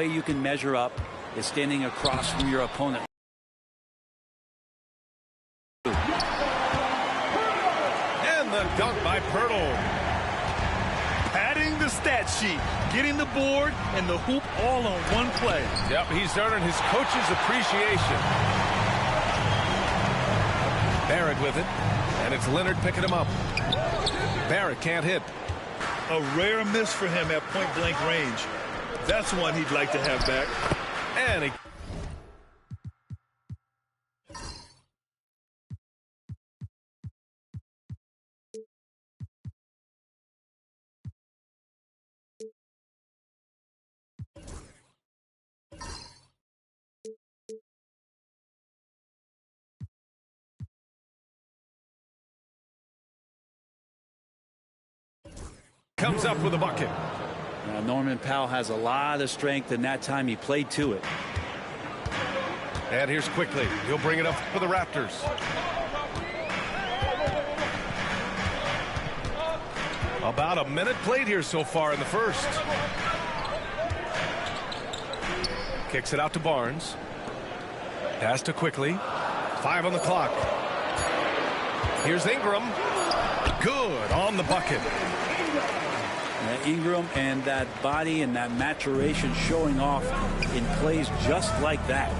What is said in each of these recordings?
way you can measure up is standing across from your opponent. And the dunk by Pirtle. Padding the stat sheet, getting the board and the hoop all on one play. Yep, he's earning his coach's appreciation. Barrett with it, and it's Leonard picking him up. Barrett can't hit. A rare miss for him at point-blank range. That's one he'd like to have back. And he... comes up with a bucket. Norman Powell has a lot of strength, and that time he played to it. And here's Quickly. He'll bring it up for the Raptors. About a minute played here so far in the first. Kicks it out to Barnes. Pass to Quickly. 5 on the clock. Here's Ingram. Good on the bucket. Ingram and that body and that maturation showing off in plays just like that.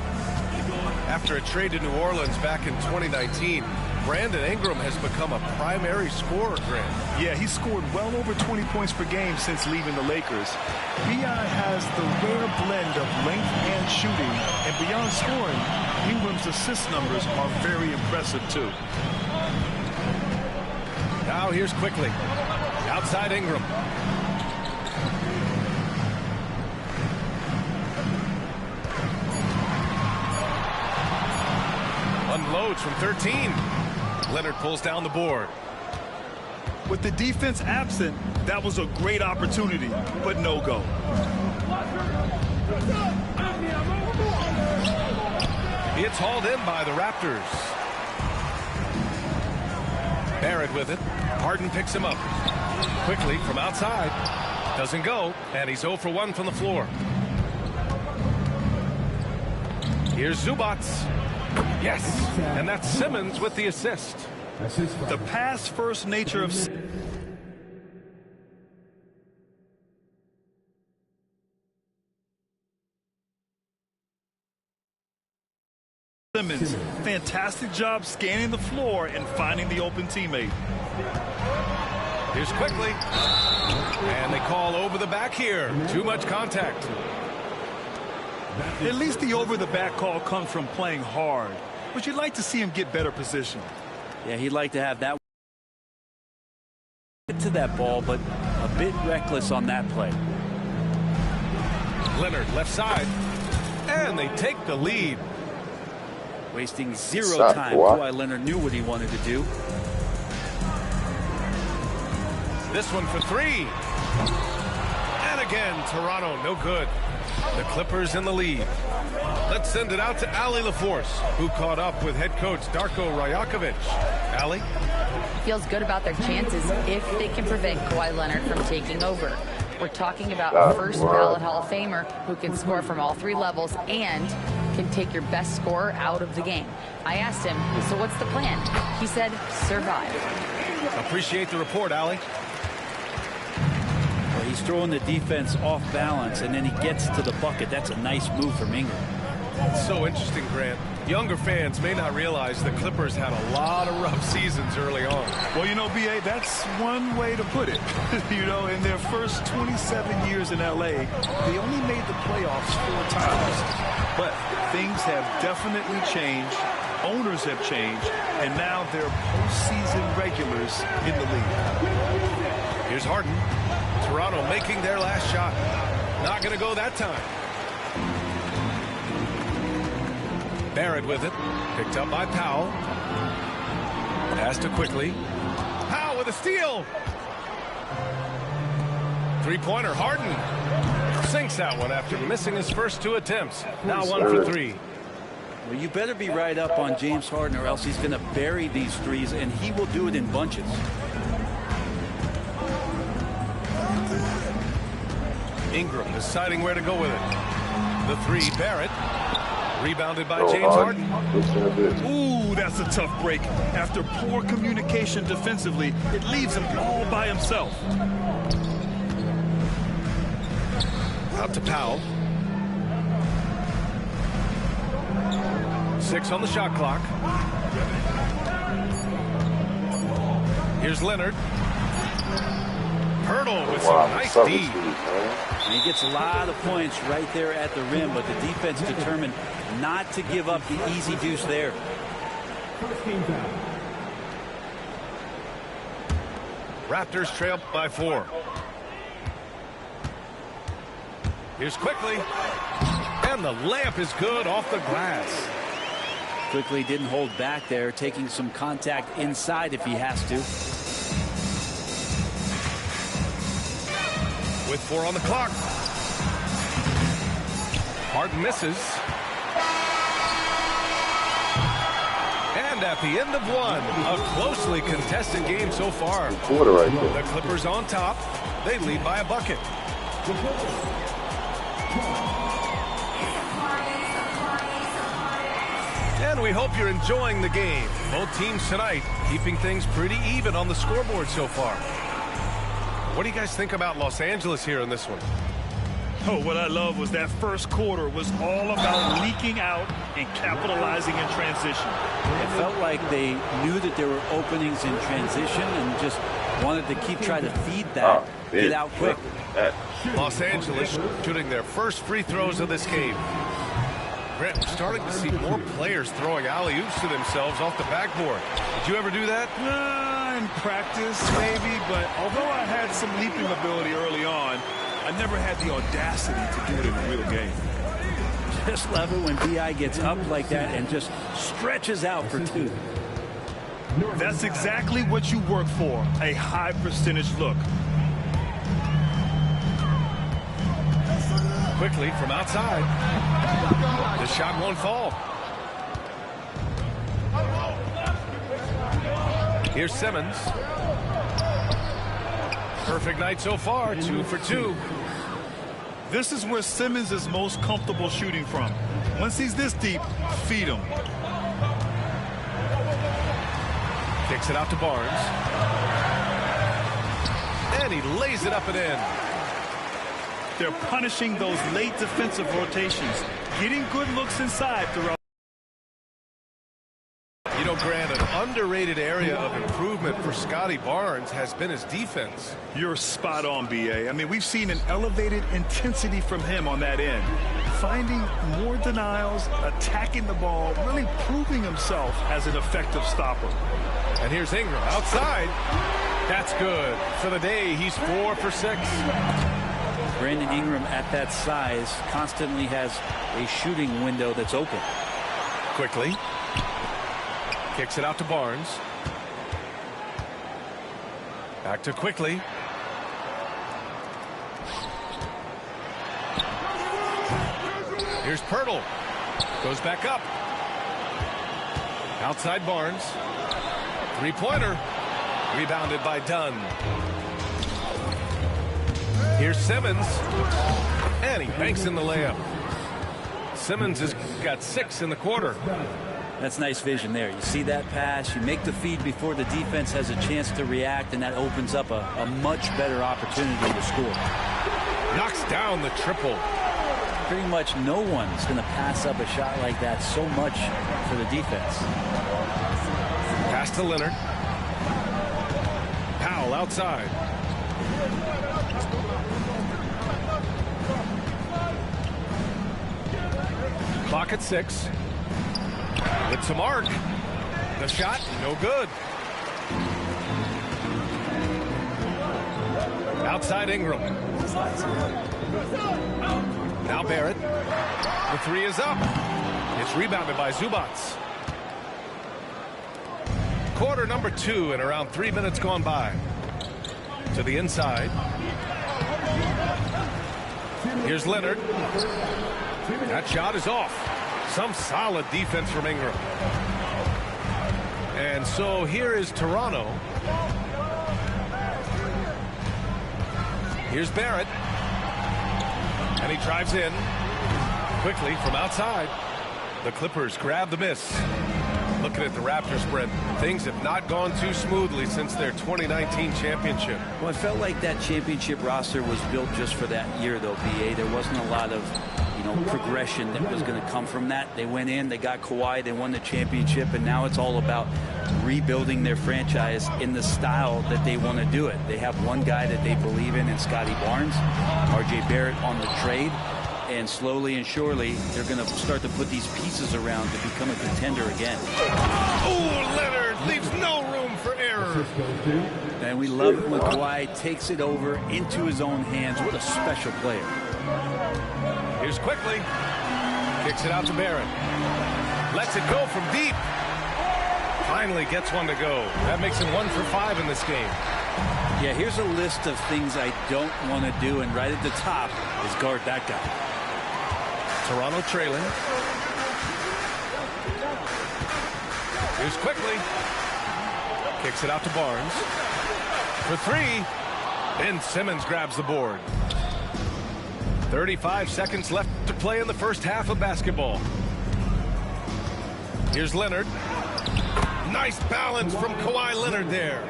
After a trade to New Orleans back in 2019, Brandon Ingram has become a primary scorer, Grant. Yeah, he's scored well over 20 points per game since leaving the Lakers. B.I. has the rare blend of length and shooting, and beyond scoring, Ingram's assist numbers are very impressive, too. Now here's Quickly. Outside Ingram. Unloads from 13. Leonard pulls down the board. With the defense absent, that was a great opportunity, but no go. It's hauled in by the Raptors. Barrett with it. Harden picks him up. Quickly from outside. Doesn't go, and he's 0 for 1 from the floor. Here's Zubac. Yes, and that's Simmons with the assist. The pass-first nature of Simmons. Fantastic job scanning the floor and finding the open teammate. Here's Quickly. And they call over the back here. Too much contact. At least the over-the-back call comes from playing hard. But you'd like to see him get better position. Yeah, he'd like to have that. Get to that ball, but a bit reckless on that play. Leonard left side. And they take the lead. Wasting zero time. Kawhi Leonard knew what he wanted to do. This one for 3. And again, Toronto, no good. The Clippers in the lead. Let's send it out to Allie LaForce, who caught up with head coach Darko Rajakovic. Allie? Feels good about their chances if they can prevent Kawhi Leonard from taking over. We're talking about a first ballot Hall of Famer who can score from all 3 levels and can take your best scorer out of the game. I asked him, so what's the plan? He said, survive. Appreciate the report, Allie. Well, he's throwing the defense off balance, and then he gets to the bucket. That's a nice move from Ingram. It's so interesting, Grant. Younger fans may not realize the Clippers had a lot of rough seasons early on. Well, you know, B.A., that's one way to put it. You know, in their first 27 years in L.A., they only made the playoffs 4 times. But things have definitely changed. Owners have changed. And now they're postseason regulars in the league. Here's Harden. Toronto making their last shot. Not going to go that time. Barrett with it. Picked up by Powell. Pass to Quickly. Powell with a steal. Three-pointer, Harden. Sinks that one after missing his first 2 attempts. Now 1 for 3. Well, you better be right up on James Harden, or else he's going to bury these threes, and he will do it in bunches. Ingram deciding where to go with it. The three, Barrett. Rebounded by James Harden. Ooh, that's a tough break. After poor communication defensively, it leaves him all by himself. Out to Powell. 6 on the shot clock. Here's Leonard. Hurdle with some nice D. He gets a lot of points right there at the rim, but the defense determined not to give up the easy deuce there. Raptors trail by 4. Here's Quickly. And the layup is good off the glass. Quickly didn't hold back there, taking some contact inside if he has to. With 4 on the clock. Harden misses. And at the end of one, a closely contested game so far. The Clippers on top. They lead by a bucket. And we hope you're enjoying the game. Both teams tonight keeping things pretty even on the scoreboard so far. What do you guys think about Los Angeles here in this one? Oh, what I love was that first quarter was all about leaking out and capitalizing in transition. It felt like they knew that there were openings in transition and just wanted to keep trying to feed that, get out quick. Los Angeles shooting their first free throws of this game. Grant, we're starting to see more players throwing alley-oops to themselves off the backboard. Did you ever do that? In practice, maybe, but although I had some leaping ability early on, I never had the audacity to do it in a real game. Just love it when B.I. gets up like that and just stretches out for 2. That's exactly what you work for, a high percentage look. Quickly from outside. The shot won't fall. Here's Simmons. Perfect night so far, 2 for 2. This is where Simmons is most comfortable shooting from. Once he's this deep, feed him. Kicks it out to Barnes. And he lays it up and in. They're punishing those late defensive rotations, getting good looks inside throughout. You know, Grant, an underrated area of improvement for Scotty Barnes has been his defense. You're spot on, B.A. I mean, we've seen an elevated intensity from him on that end. Finding more denials, attacking the ball, really proving himself as an effective stopper. And here's Ingram outside. That's good. For the day, he's 4 for 6. Brandon Ingram at that size constantly has a shooting window that's open. Quickly. Kicks it out to Barnes. Back to Quickly. Here's Pirtle. Goes back up. Outside Barnes. Three-pointer. Rebounded by Dunn. Here's Simmons. And he banks in the layup. Simmons has got 6 in the quarter. That's nice vision there. You see that pass, you make the feed before the defense has a chance to react, and that opens up a much better opportunity to score. Knocks down the triple. Pretty much no one's going to pass up a shot like that so much for the defense. Pass to Leonard. Powell outside. Clock at 6. It's a mark. The shot, no good. Outside Ingram. Now Barrett. The 3 is up. It's rebounded by Zubats. Quarter number 2 and around 3 minutes gone by. To the inside. Here's Leonard. That shot is off. Some solid defense from Ingram. And so here is Toronto. Here's Barrett. And he drives in. quickly from outside. The Clippers grab the miss. Looking at the Raptors spread, things have not gone too smoothly since their 2019 championship. Well, it felt like that championship roster was built just for that year, though, BA. There wasn't a lot of, progression that was going to come from that. They went in, they got Kawhi, they won the championship, and now it's all about rebuilding their franchise in the style that they want to do it. They have one guy that they believe in Scotty Barnes, RJ Barrett on the trade, and slowly and surely they're going to start to put these pieces around to become a contender again. Oh, Leonard leaves no room for error. And we love it when Kawhi takes it over into his own hands. What a special player. Here's quickly. Kicks it out to Barrett. Lets it go from deep. Finally gets one to go. That makes him 1 for 5 in this game. Yeah, here's a list of things I don't want to do, and right at the top is guard that guy. Toronto trailing. Here's quickly. Kicks it out to Barnes. For 3. Ben Simmons grabs the board. 35 seconds left to play in the first half of basketball. Here's Leonard. Nice balance from Kawhi Leonard there.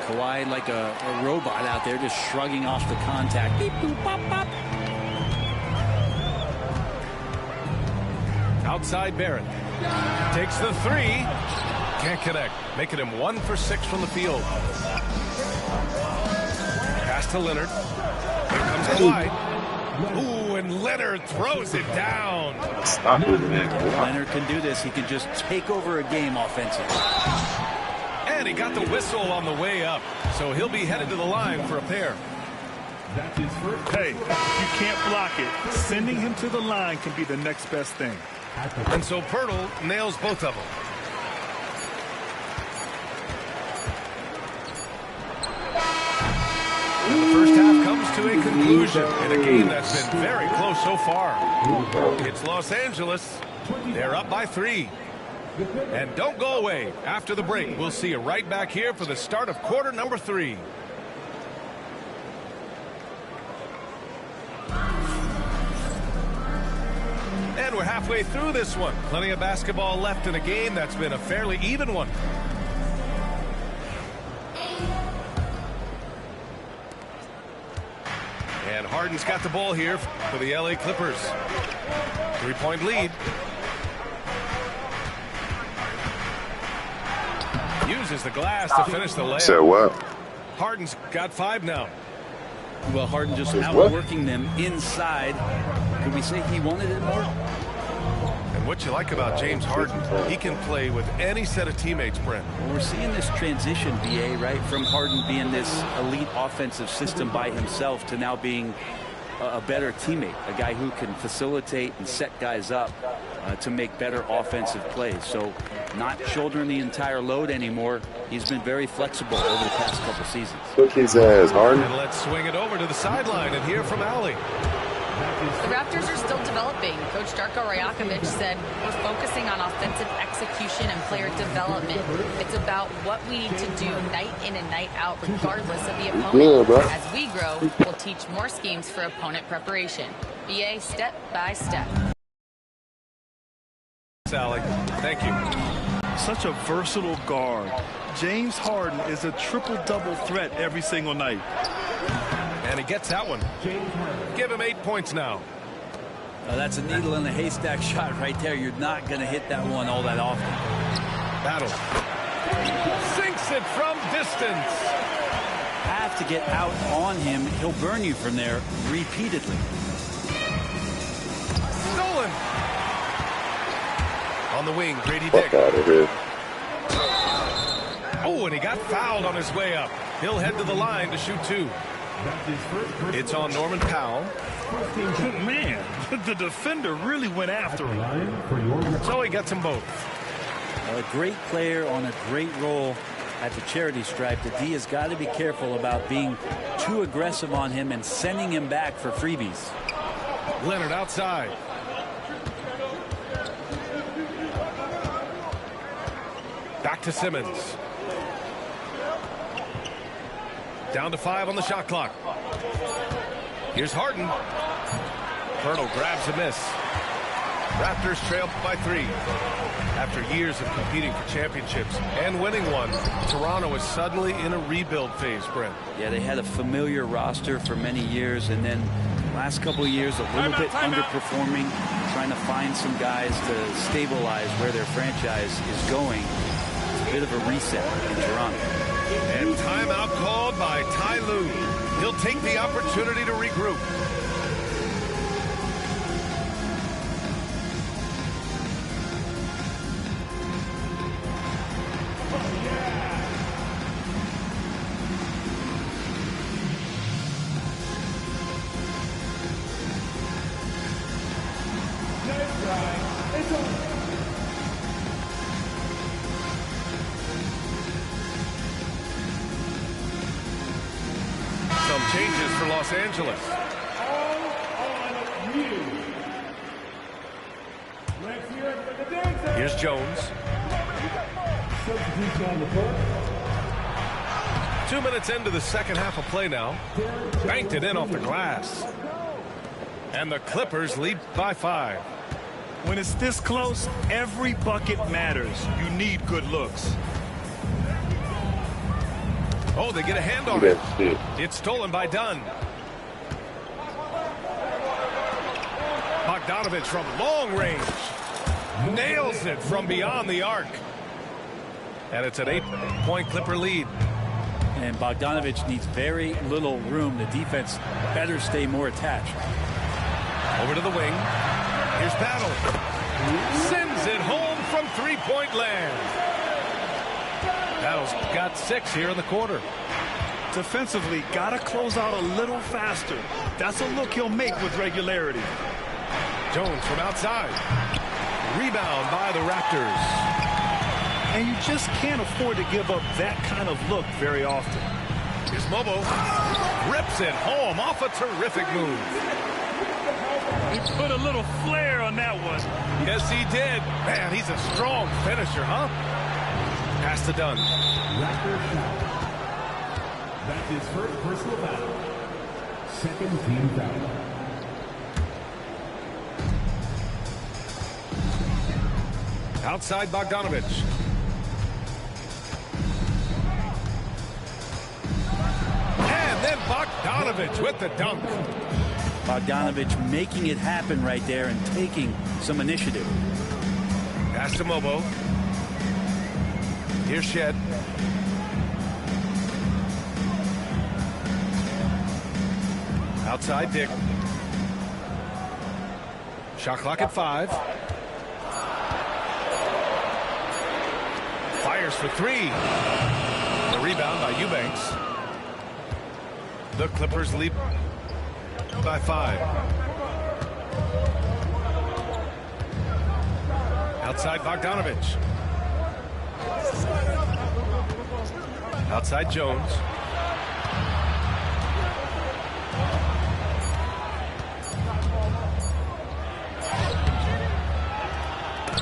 Kawhi like a robot out there, just shrugging off the contact. Beep, boop, bop, bop. Outside Barrett. Takes the 3. Can't connect. Making him 1 for 6 from the field. Pass to Leonard. Here comes Kawhi. Ooh, and Leonard throws it down. Stop it, man. Leonard can do this. He can just take over a game offensively. And he got the whistle on the way up, so he'll be headed to the line for a pair. Hey, you can't block it. Sending him to the line can be the next best thing. And so Pirtle nails both of them. And the first half comes to a conclusion in a game that's been very close so far. It's Los Angeles. They're up by 3. And don't go away. After the break, we'll see you right back here for the start of quarter number 3. And we're halfway through this one. Plenty of basketball left in a game that's been a fairly even one. And Harden's got the ball here for the LA Clippers. 3-point lead. Uses the glass to finish the layup. Said what? Harden's got 5 now. Well, Harden just outworking them inside. Could we say he wanted it more? And what you like about James Harden, he can play with any set of teammates, Brent. Well, we're seeing this transition, BA, right, from Harden being this elite offensive system by himself to now being a better teammate, a guy who can facilitate and set guys up to make better offensive plays. So not shouldering the entire load anymore. He's been very flexible over the past couple seasons. Look his ass, Harden. And let's swing it over to the sideline and hear from Allie. The Raptors are still developing. Coach Darko Rajakovic said, we're focusing on offensive execution and player development. It's about what we need to do night in and night out, regardless of the opponent. As we grow, we'll teach more schemes for opponent preparation. BA, step by step. Sally, thank you. Such a versatile guard. James Harden is a triple-double threat every single night. And he gets that one. Give him 8 points now. That's a needle in a haystack shot right there. You're not going to hit that one all that often. Battle. Sinks it from distance. Have to get out on him. He'll burn you from there repeatedly. Stolen. On the wing, Grady Fuck Dick. out of here. Oh, and he got fouled on his way up. He'll head to the line to shoot 2. It's on Norman Powell. Man, the defender really went after him. So he gets them both. A great player on a great role at the charity stripe. The D has got to be careful about being too aggressive on him and sending him back for freebies. Leonard outside. Back to Simmons. Down to 5 on the shot clock. Here's Harden. Pirtle grabs a miss. Raptors trail by 3. After years of competing for championships and winning one, Toronto is suddenly in a rebuild phase, Brent. Yeah, they had a familiar roster for many years, and then last couple of years a little bit underperforming, trying to find some guys to stabilize where their franchise is going. It's a bit of a reset in Toronto. And timeout called by Ty Lue. He'll take the opportunity to regroup. Some changes for Los Angeles. Here's Jones. 2 minutes into the second half of play now. Banked it in off the glass. And the Clippers lead by 5. When it's this close, every bucket matters. You need good looks. Oh, they get a hand on it. It's stolen by Dunn. Bogdanovich from long range. Nails it from beyond the arc. And it's an 8-point Clipper lead. And Bogdanovich needs very little room. The defense better stay more attached. Over to the wing. Here's Battle. Sends it home from three-point land. Battle's got 6 here in the quarter. Defensively, got to close out a little faster. That's a look he'll make with regularity. Jones from outside. Rebound by the Raptors. And you just can't afford to give up that kind of look very often. Here's Mobo. Rips it home off a terrific move. He put a little flair on that one. Yes, he did. Man, he's a strong finisher, huh? Pass to Dunn. That's his first personal foul. Second team foul. Outside Bogdanovich. And then Bogdanovich with the dunk. Bogdanovich making it happen right there and taking some initiative. Pass to Mobo. Here's Shed. Outside Dick. Shot clock at 5. Fires for 3. The rebound by Eubanks. The Clippers lead by 5. Outside Bogdanovich. Outside Jones.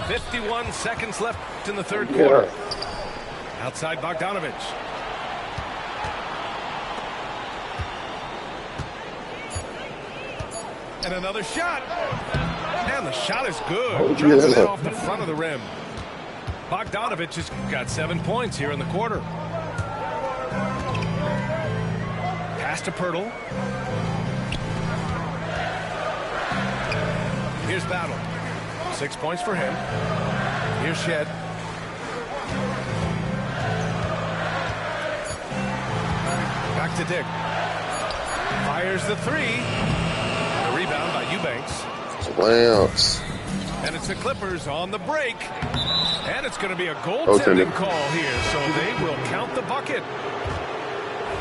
.51 seconds left in the third quarter. Outside Bogdanovich. And another shot. And the shot is good. Drops it off the front of the rim. Bogdanovich has got 7 points here in the quarter. Pass to Pirtle. Here's Battle. 6 points for him. Here's Shed. Back to Dick. Fires the 3. The rebound by Eubanks. Slams. And it's the Clippers on the break. And it's going to be a goaltending call here, so they will count the bucket.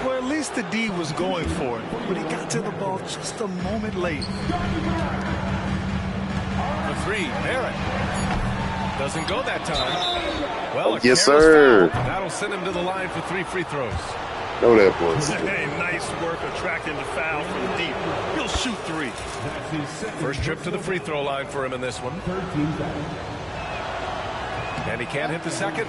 Well, at least the D was going for it, but he got to the ball just a moment late. The 3, Barrett. Doesn't go that time. Well, yes, sir. Foul. That'll send him to the line for 3 free throws. No, that was. Hey, nice work attracting the foul from deep. He'll shoot 3. First trip to the free throw line for him in this one. And he can't hit the second.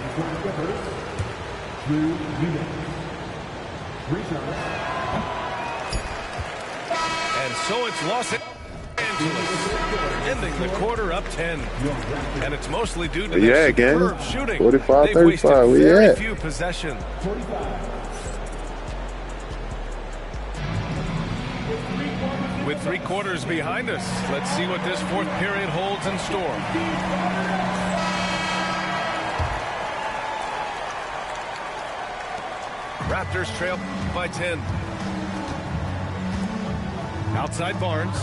And so it's Los Angeles, ending the quarter up 10. And it's mostly due to Yeah, their again. superb shooting. 45, They've 35, wasted we very at? few possessions. With 3 quarters behind us, let's see what this fourth period holds in store. Raptors trail by 10. Outside Barnes.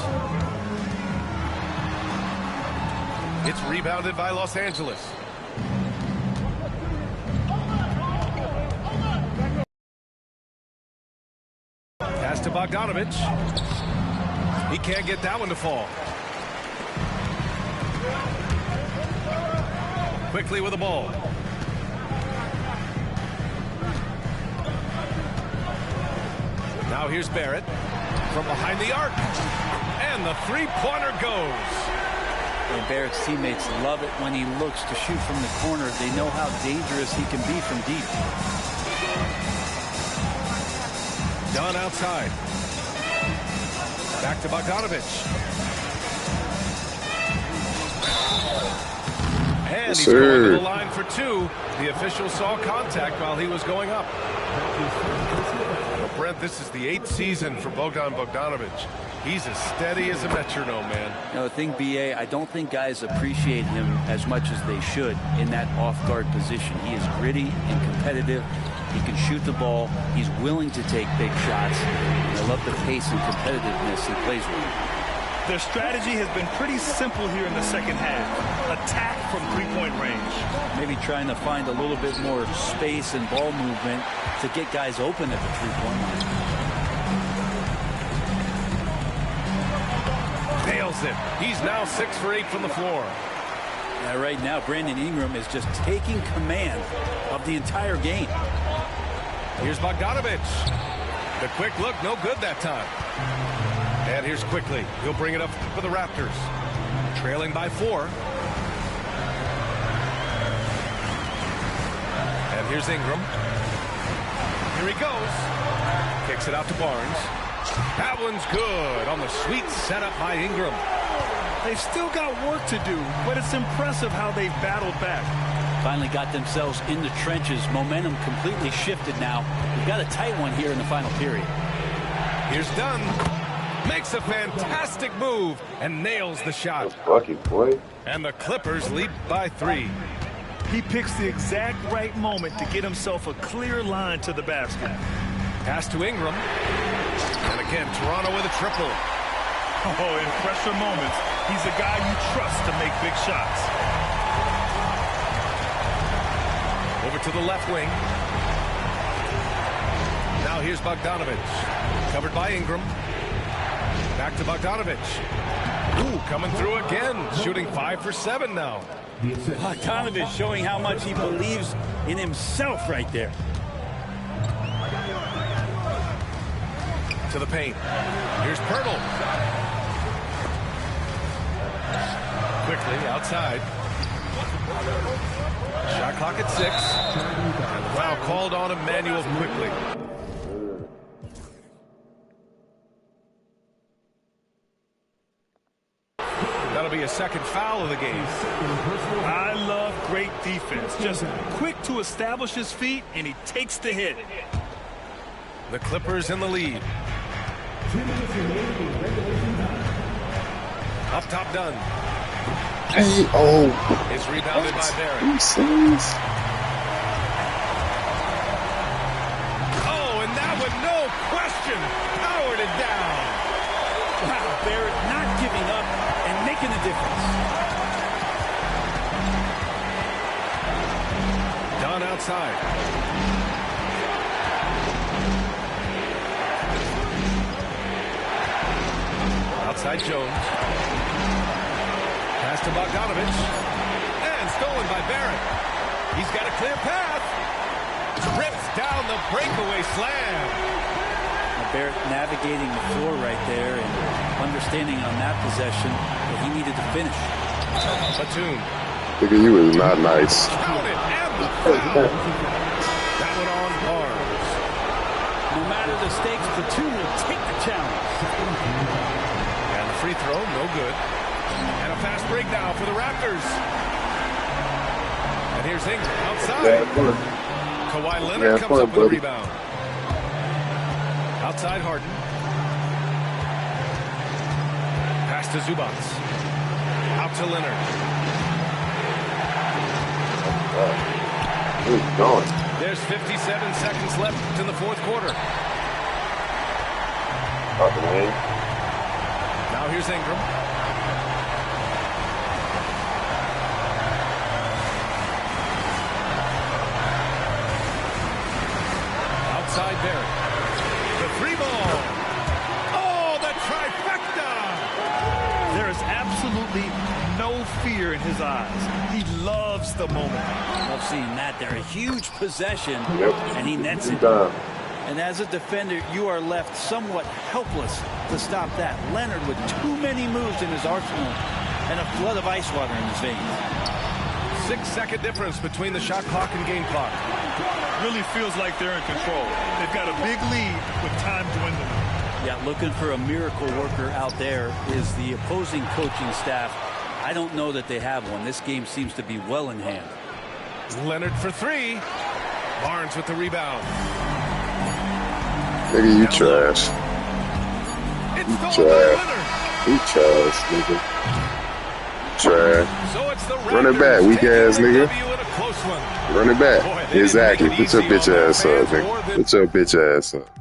It's rebounded by Los Angeles. Pass to Bogdanovich. He can't get that one to fall. Quickly with the ball. Now here's Barrett from behind the arc. And the three-pointer goes. And Barrett's teammates love it when he looks to shoot from the corner. They know how dangerous he can be from deep. Dunn outside. Back to Bogdanovich. And he's going to the line for 2. The official saw contact while he was going up. Well, Brent, this is the 8th season for Bogdan Bogdanovich. He's as steady as a metronome, man. You know, the thing, B.A., I don't think guys appreciate him as much as they should in that off-guard position. He is gritty and competitive. He can shoot the ball. He's willing to take big shots. I love the pace and competitiveness he plays with. Their strategy has been pretty simple here in the second half. Attack from three-point range. Maybe trying to find a little bit more space and ball movement to get guys open at the three-point line. Nails it. He's now 6 for 8 from the floor. Right now, Brandon Ingram is just taking command of the entire game. Here's Bogdanovich. The quick look, no good that time. And here's Quickly. He'll bring it up for the Raptors. Trailing by 4. And here's Ingram. Here he goes. Kicks it out to Barnes. That one's good on the sweet setup by Ingram. They've still got work to do, but it's impressive how they've battled back. Finally got themselves in the trenches. Momentum completely shifted now. We've got a tight one here in the final period. Here's Dunn. Makes a fantastic move and nails the shot. Bucket, boy. And the Clippers lead by 3. He picks the exact right moment to get himself a clear line to the basket. Pass to Ingram. And again, Toronto with a triple. Oh, in pressure moments, he's a guy you trust to make big shots. Over to the left wing. Now here's Bogdanovich. Covered by Ingram. Back to Bogdanovich. Ooh, coming through again. Shooting 5 for 7 now. Bogdanovich showing how much he believes in himself right there. To the paint. Here's Pirtle. Quickly outside. Shot clock at 6. And the foul called on Emmanuel Quickly. That'll be a second foul of the game. I love great defense. Just quick to establish his feet, and he takes the hit. The Clippers in the lead. Up top, Dunn. Hey, oh. It's rebounded by Barrett. Are you serious? Oh, and that one, no question, powered it down. Wow, Barrett not giving up and making a difference. Dunn outside. Outside Jones. Pass to Bogdanovich. And stolen by Barrett. He's got a clear path. Rips down the breakaway slam. Barrett navigating the floor right there and understanding on that possession that he needed to finish. Batum. Look at you, is not nice. Counted and the foul. That one on Barnes. No matter the stakes, Batum will take the challenge. And the free throw, no good. And a fast break now for the Raptors. And here's Ingram outside. Kawhi Leonard comes up with a rebound. Outside Harden. Pass to Zubats. Out to Leonard. Where's he going? There's 57 seconds left in the fourth quarter. About to win. Now here's Ingram. Outside Barrett. The three ball. Oh, the trifecta. There is absolutely no fear in his eyes. He loves the moment. Love seeing that there. A huge possession, Yep. and he nets it. Done. And as a defender, you are left somewhat helpless to stop that. Leonard with too many moves in his arsenal and a flood of ice water in his veins. 6-second difference between the shot clock and game clock. Really feels like they're in control. They've got a big lead with time dwindling. Yeah, looking for a miracle worker out there is the opposing coaching staff. I don't know that they have one. This game seems to be well in hand. Leonard for three. Barnes with the rebound. Nigga, you trash. It's You stolen by trash. Leonard. You trash, nigga. Trash. So it's the Run it back, Raptors weak ass taking the nigga. W in a close one. Run it back. Boy, they didn't Exactly. make it Put your easy bitch on their ass up, fans more nigga. than- Put your bitch ass up.